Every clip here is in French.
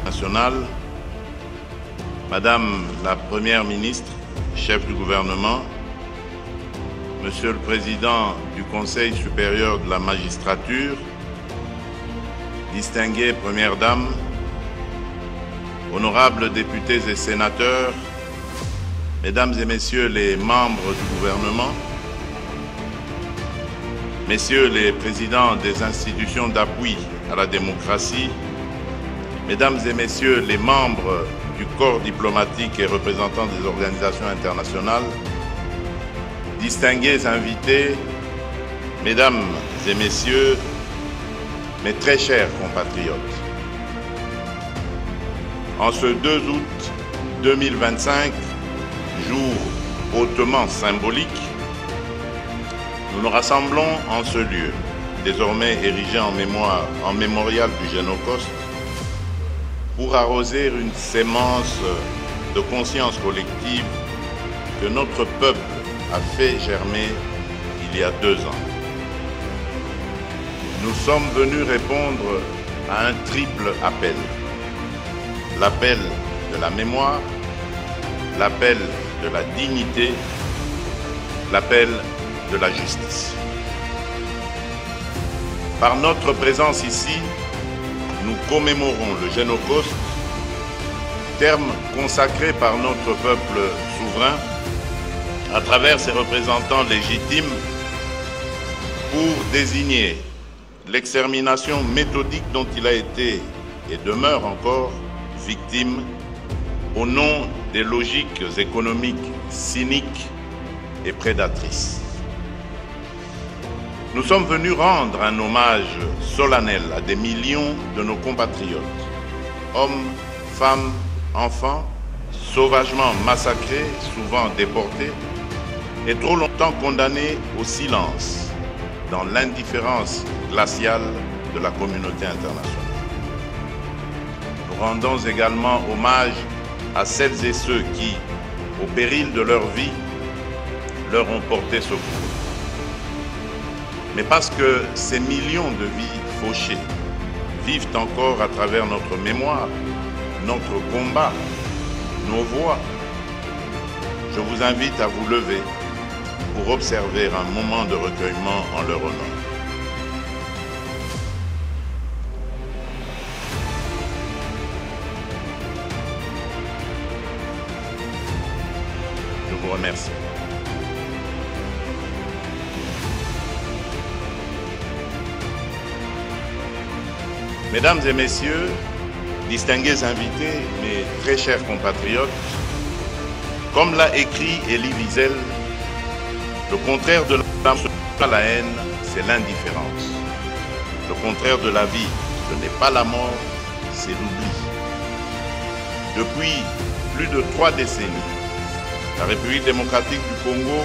nationale, Madame la Première ministre, chef du gouvernement, Monsieur le Président du Conseil supérieur de la magistrature, distinguées Premières Dames, honorables députés et sénateurs, Mesdames et Messieurs les membres du gouvernement, Messieurs les présidents des institutions d'appui à la démocratie, Mesdames et Messieurs les membres du corps diplomatique et représentants des organisations internationales, distingués invités, Mesdames et Messieurs, mes très chers compatriotes. En ce 2 août 2025, jour hautement symbolique, nous nous rassemblons en ce lieu, désormais érigé en mémorial du Génocauste, pour arroser une sémence de conscience collective que notre peuple a fait germer il y a 2 ans. Nous sommes venus répondre à un triple appel. L'appel de la mémoire, l'appel de la dignité, l'appel de la justice. Par notre présence ici, nous commémorons le Génocauste, terme consacré par notre peuple souverain à travers ses représentants légitimes pour désigner l'extermination méthodique dont il a été et demeure encore victime au nom des logiques économiques cyniques et prédatrices. Nous sommes venus rendre un hommage solennel à des millions de nos compatriotes, hommes, femmes, enfants, sauvagement massacrés, souvent déportés, et trop longtemps condamnés au silence dans l'indifférence glaciale de la communauté internationale. Nous rendons également hommage à celles et ceux qui, au péril de leur vie, leur ont porté secours. Mais parce que ces millions de vies fauchées vivent encore à travers notre mémoire, notre combat, nos voix, je vous invite à vous lever pour observer un moment de recueillement en leur honneur. Je vous remercie. Mesdames et Messieurs, distingués invités, mes très chers compatriotes, comme l'a écrit Elie Wiesel, le contraire de la haine, c'est l'indifférence. Le contraire de la vie, ce n'est pas la mort, c'est l'oubli. Depuis plus de 3 décennies, la République démocratique du Congo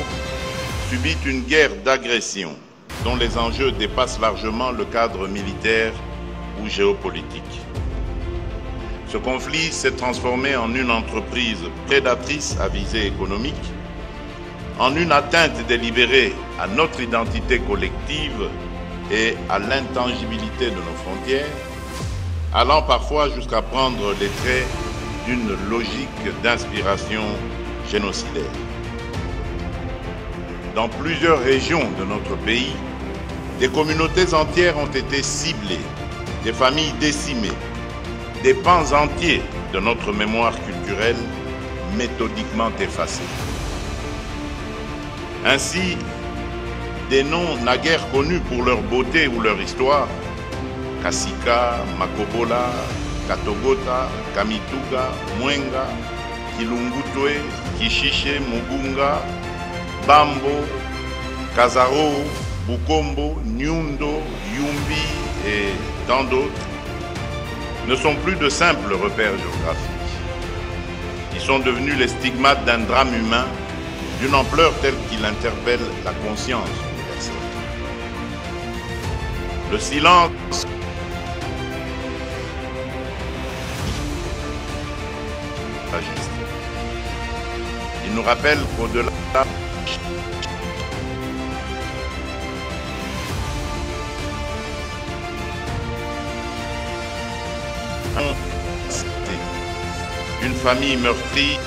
subit une guerre d'agression dont les enjeux dépassent largement le cadre militaire ou géopolitique. Ce conflit s'est transformé en une entreprise prédatrice à visée économique, en une atteinte délibérée à notre identité collective et à l'intangibilité de nos frontières, allant parfois jusqu'à prendre les traits d'une logique d'inspiration génocidaire. Dans plusieurs régions de notre pays, des communautés entières ont été ciblées, des familles décimées, des pans entiers de notre mémoire culturelle méthodiquement effacés. Ainsi, des noms naguère connus pour leur beauté ou leur histoire, Kasika, Makobola, Katogota, Kamituga, Mwenga, Kilungutwe, Kishiche, Mugunga, Bambo, Kazaro, Bukombo, Nyundo, Yumbi et tant d'autres, ne sont plus de simples repères géographiques. Ils sont devenus les stigmates d'un drame humain d'une ampleur telle qu'il interpelle la conscience universelle. Le silence la justice. Il nous rappelle qu'au-delà dévastée, une famille meurtrie,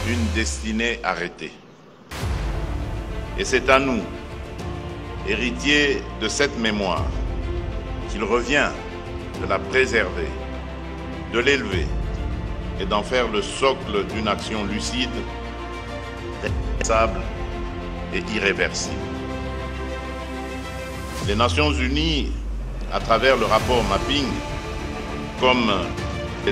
une destinée arrêtée. Et c'est à nous, héritiers de cette mémoire, qu'il revient de la préserver, de l'élever et d'en faire le socle d'une action lucide, responsable et irréversible. Les Nations Unies, à travers le rapport Mapping, comme les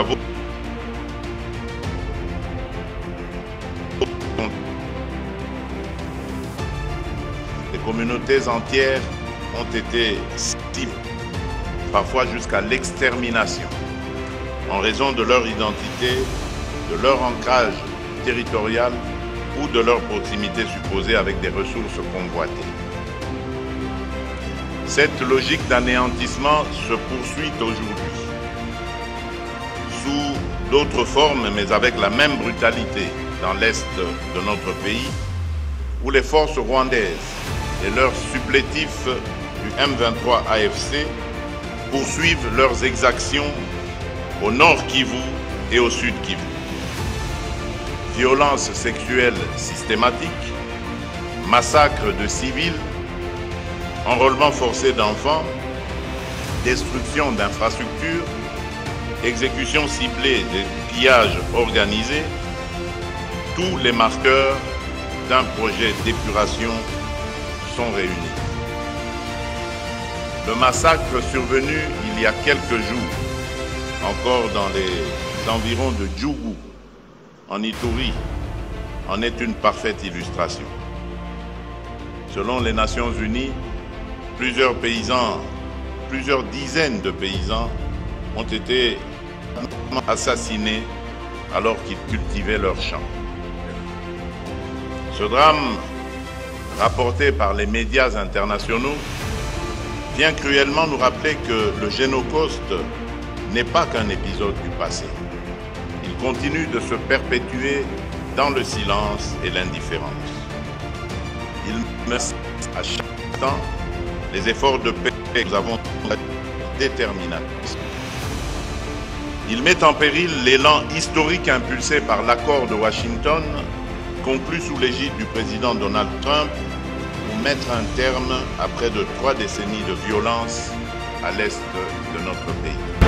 communautés entières ont été ciblées, parfois jusqu'à l'extermination, en raison de leur identité, de leur ancrage territorial ou de leur proximité supposée avec des ressources convoitées. Cette logique d'anéantissement se poursuit aujourd'hui, sous d'autres formes, mais avec la même brutalité dans l'est de notre pays, où les forces rwandaises et leurs supplétifs du M23 AFC poursuivent leurs exactions au nord Kivu et au sud Kivu. Violences sexuelles systématiques, massacres de civils, enrôlement forcé d'enfants, destruction d'infrastructures, exécution ciblée des pillages organisés, tous les marqueurs d'un projet d'épuration sont réunis. Le massacre survenu il y a quelques jours, encore dans les environs de Djougou, en Ituri, en est une parfaite illustration. Selon les Nations Unies, plusieurs dizaines de paysans ont été assassinés alors qu'ils cultivaient leurs champs. Ce drame, rapporté par les médias internationaux, vient cruellement nous rappeler que le génocauste n'est pas qu'un épisode du passé. Il continue de se perpétuer dans le silence et l'indifférence. Il menace à chaque temps les efforts de paix que nous avons déterminés. Il met en péril l'élan historique impulsé par l'accord de Washington, conclu sous l'égide du président Donald Trump, pour mettre un terme à près de 3 décennies de violence à l'est de notre pays.